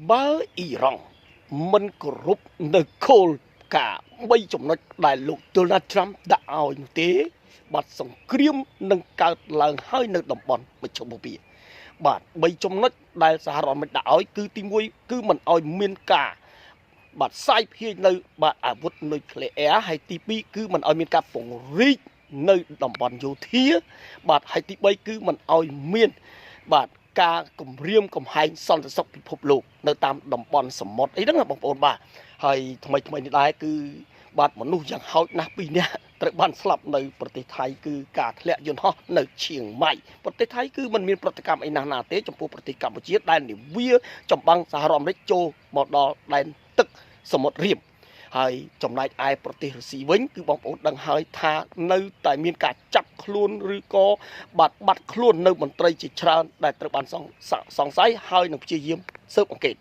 បើអ៊ីរ៉ង់មិនគោរពនៅគោលការណ៍3ចំណុចដែលលោក Donald Trump ដាក់ឲ្យនោះទេបាទសង្គ្រាមនឹងកើតឡើងហើយនៅតំបន់មជ្ឈមបូព៌ាបាទ3ចំណុចដែលសហរដ្ឋអាមេរិកដាក់ឲ្យគឺទី1គឺមិនឲ្យមានការបាទសាយភាយនៅបាទអាវុធនុយក្លេអ៊ែរហើយទី2គឺមិនឲ្យមានការពង្រីកនៅតំបន់យោធាបាទហើយទី3គឺមិនឲ្យមានបាទការគម្រាមកំហែងសន្តិសុខពិភពលោកនៅតាមតំបន់សមុទ្រអីហ្នឹងបងប្អូនបាទហើយថ្មីនេះដែរគឺបាទមនុស្សយ៉ាងហោចណាស់2នាក់ត្រូវបានស្លាប់នៅប្រទេសថៃគឺការធ្លាក់យន្តហោះនៅឈៀងម៉ៃប្រទេសថៃគឺมันមានប្រតិកម្មអីណាស់ណាទេចំពោះប្រទេសកម្ពុជាដែលនាវាចម្បាំងសហរដ្ឋអាមេរិកចូលមកដល់ដែនទឹកសមុទ្ររៀមហើយចំណែកឯប្រទេសរុស្ស៊ីវិញគឺបងប្អូនដឹងហើយថានៅតែមានការចាប់ខ្លួនឬក៏បាត់ខ្លួននៅមន្ត្រីជាច្រើនដែលត្រូវបានសង្ស័យហើយនឹងព្យាយាមស៊ើបអង្កេត